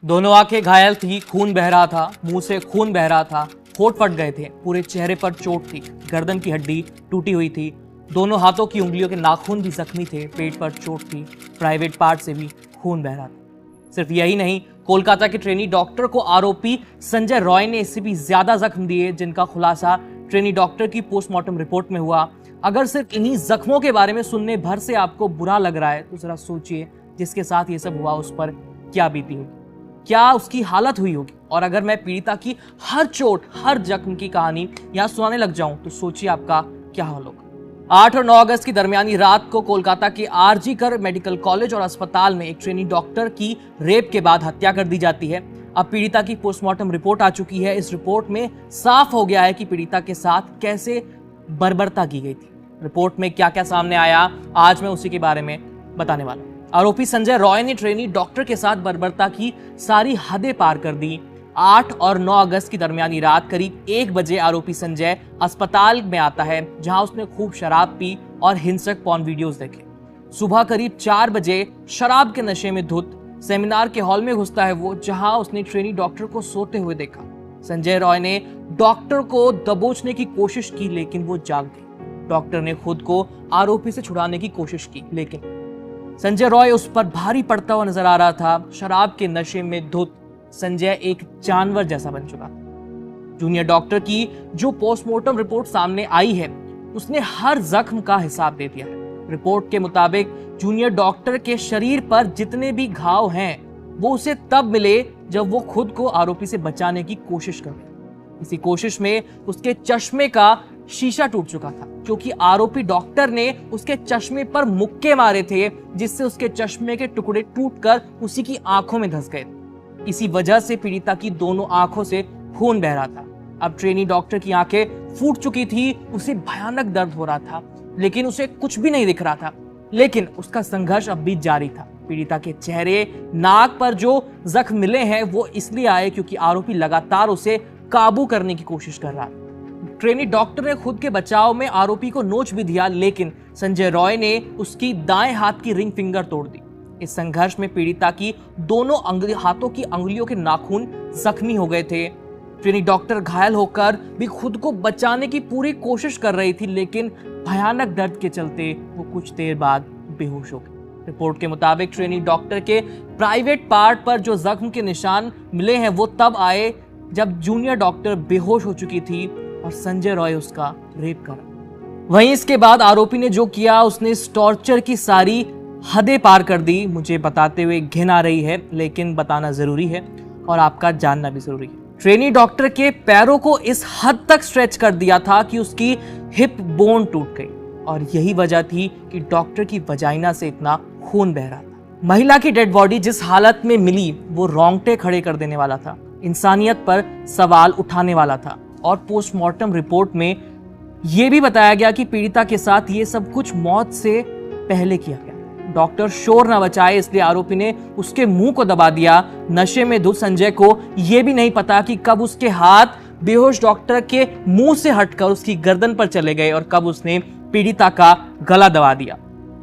दोनों आंखें घायल थी, खून बह रहा था, मुंह से खून बह रहा था, होंठ फट गए थे, पूरे चेहरे पर चोट थी, गर्दन की हड्डी टूटी हुई थी, दोनों हाथों की उंगलियों के नाखून भी जख्मी थे, पेट पर चोट थी, प्राइवेट पार्ट से भी खून बह रहा था। सिर्फ यही नहीं, कोलकाता के ट्रेनी डॉक्टर को आरोपी संजय रॉय ने इससे भी ज्यादा जख्म दिए, जिनका खुलासा ट्रेनी डॉक्टर की पोस्टमार्टम रिपोर्ट में हुआ। अगर सिर्फ इन्हीं जख्मों के बारे में सुनने भर से आपको बुरा लग रहा है तो जरा सोचिए जिसके साथ ये सब हुआ उस पर क्या बीती होगी, क्या उसकी हालत हुई होगी। और अगर मैं पीड़िता की हर चोट, हर जख्म की कहानी यहां सुनाने लग जाऊं तो सोचिए आपका क्या हाल होगा। 8 और 9 अगस्त की दरमियानी रात को कोलकाता के आरजी कर मेडिकल कॉलेज और अस्पताल में एक ट्रेनी डॉक्टर की रेप के बाद हत्या कर दी जाती है। अब पीड़िता की पोस्टमार्टम रिपोर्ट आ चुकी है। इस रिपोर्ट में साफ हो गया है कि पीड़िता के साथ कैसे बर्बरता की गई थी। रिपोर्ट में क्या क्या सामने आया, आज मैं उसी के बारे में बताने वाला हूं। आरोपी संजय रॉय ने ट्रेनी डॉक्टर के साथ बर्बरता की सारी हदें पार कर दी। 8 और 9 अगस्त की दरमियानी रात करीब 1 बजे आरोपी संजय अस्पताल में आता है, जहां उसने खूब शराब पी और हिंसक पॉर्न वीडियोस देखे। सुबह करीब 4 बजे शराब के नशे में धुत सेमिनार के हॉल में घुसता है वो, जहां उसने ट्रेनी डॉक्टर को सोते हुए देखा। संजय रॉय ने डॉक्टर को दबोचने की कोशिश की, लेकिन वो जाग गई। डॉक्टर ने खुद को आरोपी से छुड़ाने की कोशिश की, लेकिन संजय रॉय उस पर भारी पड़ता हुआ नजर आ रहा था। शराब के नशे में धुत संजय एक जानवर जैसा बन चुका। जूनियर डॉक्टर की जो पोस्टमार्टम रिपोर्ट सामने आई है, उसने हर जख्म का हिसाब दे दिया है। रिपोर्ट के मुताबिक जूनियर डॉक्टर के शरीर पर जितने भी घाव हैं, वो उसे तब मिले जब वो खुद को आरोपी से बचाने की कोशिश कर रहा। इसी कोशिश में उसके चश्मे का शीशा टूट चुका था, क्योंकि आरोपी डॉक्टर ने उसके चश्मे पर मुक्के मारे थे, जिससे उसके चश्मे के टुकड़े टूटकर उसी की आंखों में धंस गए। इसी वजह से पीड़िता की दोनों आंखों से खून बह रहा था। अब ट्रेनी डॉक्टर की आंखें फूट चुकी थी, उसे भयानक दर्द हो रहा था, लेकिन उसे कुछ भी नहीं दिख रहा था। लेकिन उसका संघर्ष अब भी जारी था। पीड़िता के चेहरे, नाक पर जो जख्म मिले हैं वो इसलिए आए क्योंकि आरोपी लगातार उसे काबू करने की कोशिश कर रहा था। ट्रेनी डॉक्टर ने खुद के बचाव में आरोपी को नोच भी दिया, लेकिन संजय रॉय ने उसकी दाएं हाथ की रिंग फिंगर तोड़ दी। इस संघर्ष में पीड़िता की दोनों हाथों की अंगुलियों के नाखून जख्मी हो गए थे। ट्रेनी डॉक्टर घायल होकर भी खुद को बचाने की पूरी कोशिश कर रही थी, लेकिन भयानक दर्द के चलते वो कुछ देर बाद बेहोश हो गई। रिपोर्ट के मुताबिक ट्रेनी डॉक्टर के प्राइवेट पार्ट पर जो जख्म के निशान मिले हैं वो तब आए जब जूनियर डॉक्टर बेहोश हो चुकी थी और संजय रॉय उसका रेप करा। वहीं इसके बाद आरोपी ने जो किया, उसने इस टॉर्चर की सारी हदें पार कर दी। मुझे बताते हुए घिन आ रही है, लेकिन बताना जरूरी है और आपका जानना भी जरूरी है। ट्रेनी डॉक्टर के पैरों को इस हद तक स्ट्रेच कर दिया था कि उसकी हिप बोन टूट गई, और यही वजह थी कि डॉक्टर की वजाइना से इतना खून बह रहा था। महिला की डेड बॉडी जिस हालत में मिली वो रोंगटे खड़े कर देने वाला था, इंसानियत पर सवाल उठाने वाला था। और पोस्टमार्टम रिपोर्ट में यह भी बताया गया कि पीड़िता के साथ ये सब कुछ मौत से पहले किया गया। डॉक्टर शोर न बचाए, इसलिए आरोपी ने उसके मुंह को दबा दिया। नशे में धुत संजय को यह भी नहीं पता कि कब उसके हाथ बेहोश डॉक्टर के मुंह से हटकर उसकी गर्दन पर चले गए और कब उसने पीड़िता का गला दबा दिया।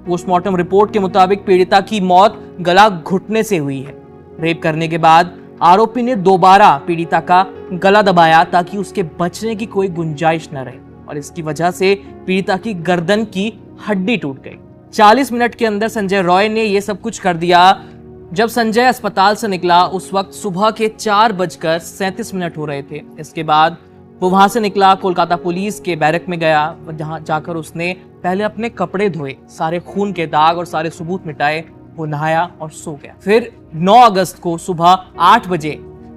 पोस्टमार्टम रिपोर्ट के मुताबिक पीड़िता की मौत गला घुटने से हुई है। रेप करने के बाद आरोपी ने दोबारा पीड़िता का गला दबाया ताकि उसके बचने की कोई गुंजाइश न रहे, और इसकी वजह से पीड़िता की गर्दन की हड्डी टूट गई। 40 मिनट के अंदर संजय रॉय ने यह सब कुछ कर दिया। जब संजय अस्पताल से निकला उस वक्त सुबह के 4:37 हो रहे थे। इसके बाद वो वहां से निकला, कोलकाता पुलिस के बैरक में गया, जहां जाकर उसने पहले अपने कपड़े धोए, सारे खून के दाग और सारे सबूत मिटाए। वो नहाया और सो गया। फिर 9 अगस्त को सुबह 8 बजे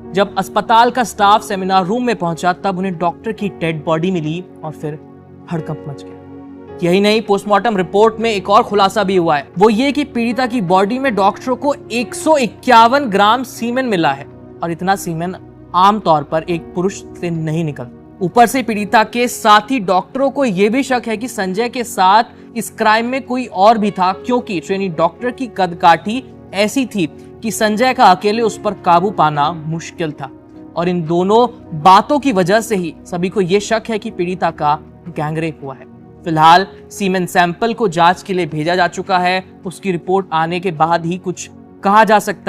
जब अस्पताल का स्टाफ सेमिनार रूम में पहुंचा, तब उन्हें डॉक्टर की डेड बॉडी मिली और फिर हड़कंप मच गया। यही नहीं, पोस्टमार्टम रिपोर्ट में एक और खुलासा भी हुआ है, वो ये कि पीड़िता की बॉडी में डॉक्टरों को 151 ग्राम सीमेन मिला है, और इतना सीमेन आमतौर पर एक पुरुष से नहीं निकलता। ऊपर से पीड़िता के साथी डॉक्टरों को यह भी शक है कि संजय के साथ इस क्राइम में कोई और भी था, क्योंकि ट्रेनी डॉक्टर की कदकाठी ऐसी थी कि संजय का अकेले उस पर काबू पाना मुश्किल था। और इन दोनों बातों की वजह से ही सभी को यह शक है कि पीड़िता का गैंगरेप हुआ है। फिलहाल सीमेन सैंपल को जांच के लिए भेजा जा चुका है। उसकी रिपोर्ट आने के बाद ही कुछ कहा जा सकता है।